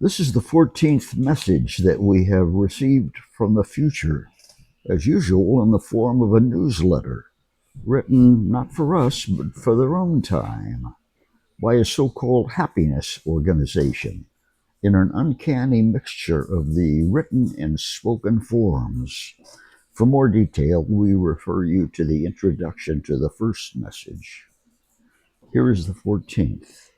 This is the 14th message that we have received from the future, as usual in the form of a newsletter, written not for us, but for their own time, by a so-called happiness organization, in an uncanny mixture of the written and spoken forms. For more detail, we refer you to the introduction to the first message. Here is the 14th.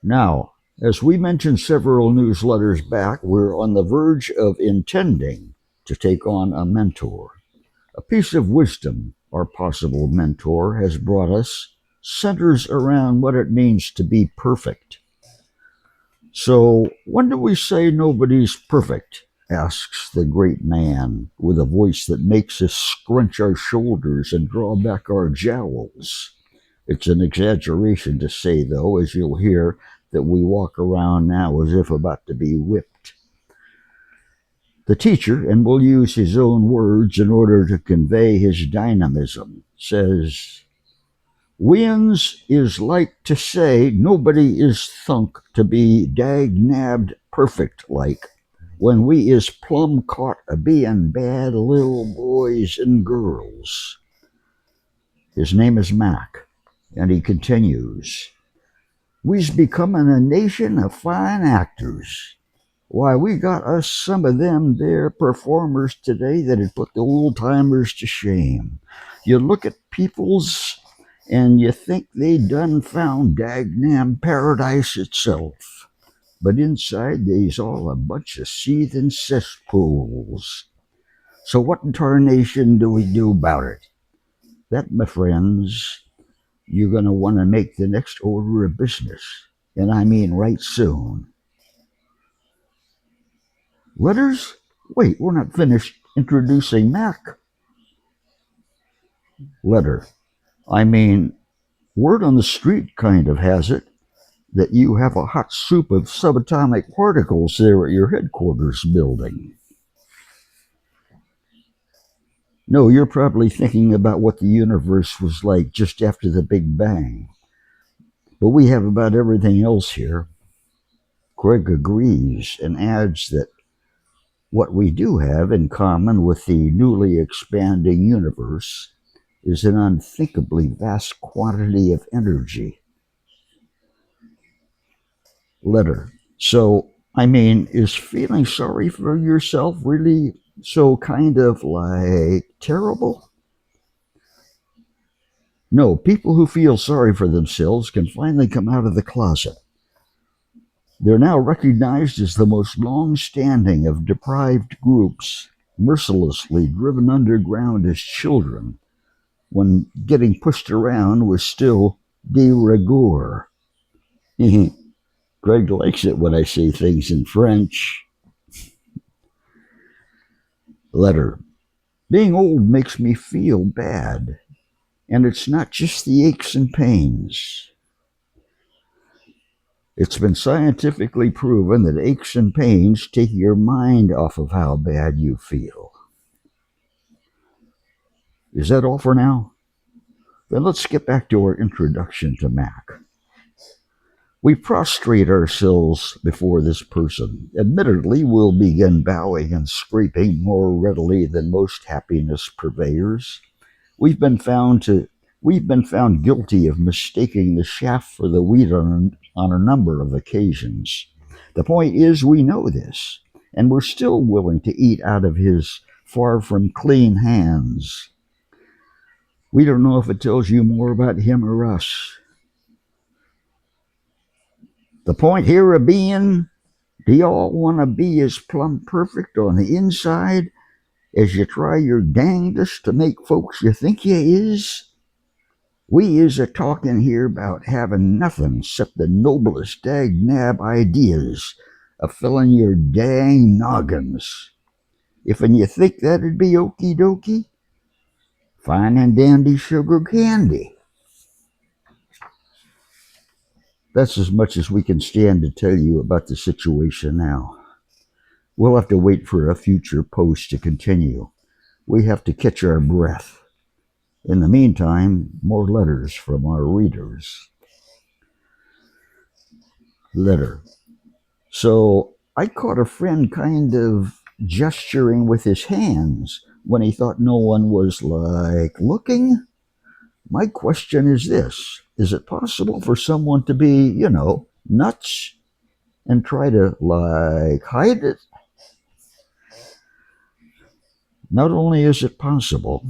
Now, as we mentioned several newsletters back, we're on the verge of intending to take on a mentor. A piece of wisdom our possible mentor has brought us centers around what it means to be perfect. So, when do we say nobody's perfect? Asks the great man with a voice that makes us scrunch our shoulders and draw back our jowls. It's an exaggeration to say, though, as you'll hear, that we walk around now as if about to be whipped. The teacher, and we'll use his own words in order to convey his dynamism, says, "Wins is like to say nobody is thunk to be dag-nabbed perfect like, when we is plumb caught a bein' bad little boys and girls." His name is Mac, and he continues, "We's becoming a nation of fine actors. Why, we got us some of them there performers today that'd put the old timers to shame. You look at people's and you think they done found dagnam paradise itself. But inside they's all a bunch of seething cesspools. So what in tarnation do we do about it? That, my friends, you're going to want to make the next order of business, and I mean right soon." Letters? Wait, we're not finished introducing Mac. Letter. I mean, word on the street kind of has it that you have a hot soup of subatomic particles there at your headquarters building. No, you're probably thinking about what the universe was like just after the Big Bang. But we have about everything else here. Greg agrees and adds that what we do have in common with the newly expanding universe is an unthinkably vast quantity of energy. Letter. So, I mean, is feeling sorry for yourself really so kind of like terrible? No, people who feel sorry for themselves can finally come out of the closet. They're now recognized as the most long-standing of deprived groups, mercilessly driven underground as children, when getting pushed around was still de rigueur. Greg likes it when I say things in French. Letter. Being old makes me feel bad, and it's not just the aches and pains. It's been scientifically proven that aches and pains take your mind off of how bad you feel. Is that all for now? Then let's get back to our introduction to Mac. We prostrate ourselves before this person. Admittedly, we'll begin bowing and scraping more readily than most happiness purveyors. We've been found guilty of mistaking the shaft for the wheat on a number of occasions. The point is, we know this, and we're still willing to eat out of his far from clean hands. We don't know if it tells you more about him or us. The point here of being, do y'all want to be as plumb perfect on the inside as you try your dangdest to make folks you think you is? We is a talking here about having nothing except the noblest dag-nab ideas of filling your dang noggins. If and you think that'd be okie dokie, fine and dandy sugar candy. That's as much as we can stand to tell you about the situation now. We'll have to wait for a future post to continue. We have to catch our breath. In the meantime, more letters from our readers. Letter. So I caught a friend kind of gesturing with his hands when he thought no one was looking. My question is this: is it possible for someone to be, nuts and try to hide it? Not only is it possible,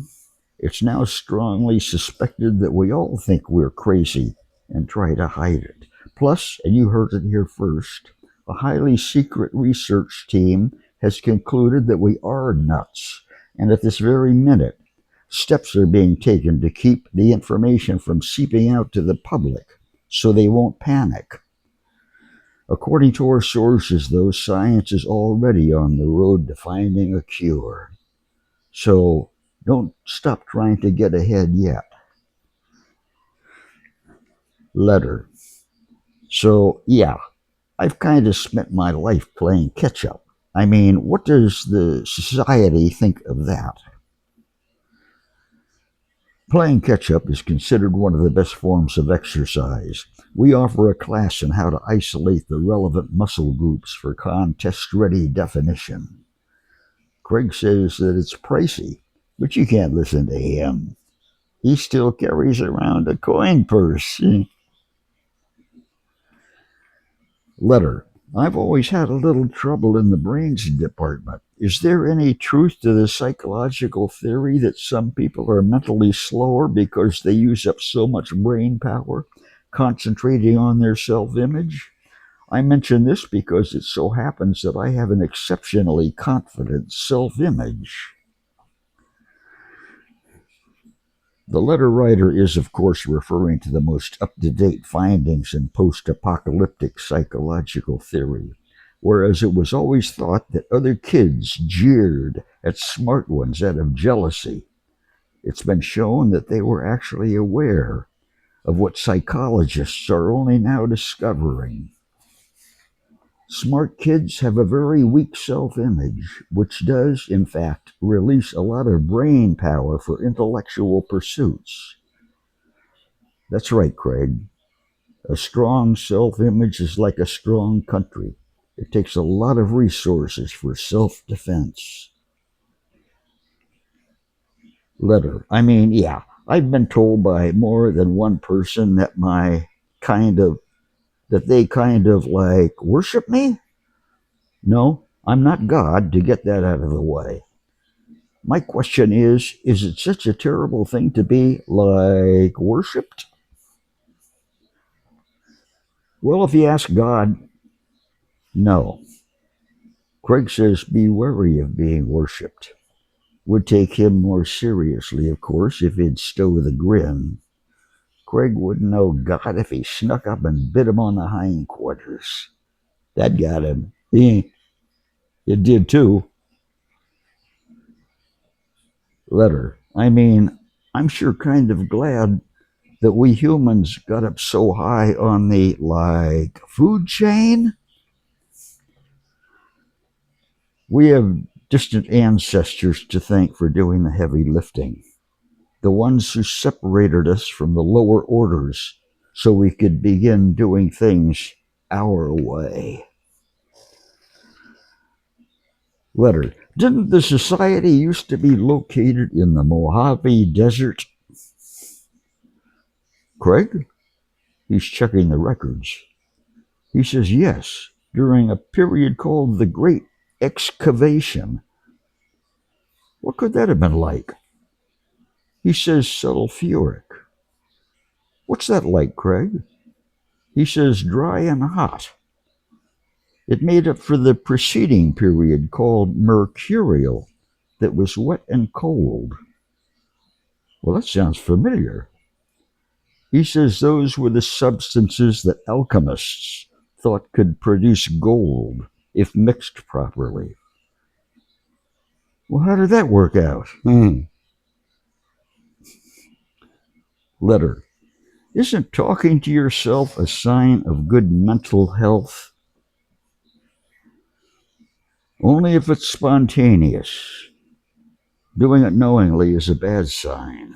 it's now strongly suspected that we all think we're crazy and try to hide it. Plus, and you heard it here first, a highly secret research team has concluded that we are nuts, and at this very minute, steps are being taken to keep the information from seeping out to the public so they won't panic. According to our sources, though, science is already on the road to finding a cure. So don't stop trying to get ahead yet. Letter. So, yeah, I've kind of spent my life playing catch up. I mean, what does the society think of that? Playing catch up is considered one of the best forms of exercise. We offer a class on how to isolate the relevant muscle groups for contest ready definition. Craig says that it's pricey, but you can't listen to him. He still carries around a coin purse. Letter. I've always had a little trouble in the brains department. Is there any truth to the psychological theory that some people are mentally slower because they use up so much brain power concentrating on their self-image? I mention this because it so happens that I have an exceptionally confident self-image. The letter writer is, of course, referring to the most up-to-date findings in post-apocalyptic psychological theory, whereas it was always thought that other kids jeered at smart ones out of jealousy. It's been shown that they were actually aware of what psychologists are only now discovering. Smart kids have a very weak self-image, which does, in fact, release a lot of brain power for intellectual pursuits. That's right, Craig. A strong self-image is like a strong country. It takes a lot of resources for self-defense. Letter. Yeah, I've been told by more than one person that they kind of worship me. No, I'm not God, to get that out of the way. My question is it such a terrible thing to be worshipped? Well, if you ask God, no. Craig says be wary of being worshipped. Would take him more seriously, of course, if he'd stow the grin. Craig wouldn't know God if he snuck up and bit him on the hindquarters. That got him. It did too. Letter. I'm sure kind of glad that we humans got up so high on the food chain. We have distant ancestors to thank for doing the heavy lifting, the ones who separated us from the lower orders so we could begin doing things our way. Letter. Didn't the society used to be located in the Mojave Desert? Craig? He's checking the records. He says yes, during a period called the Great Excavation. What could that have been like? He says sulfuric. What's that like, Craig? He says dry and hot. It made up for the preceding period called mercurial that was wet and cold. Well, that sounds familiar. He says those were the substances that alchemists thought could produce gold if mixed properly. Well, how did that work out? Letter. Isn't talking to yourself a sign of good mental health? Only if it's spontaneous. Doing it knowingly is a bad sign.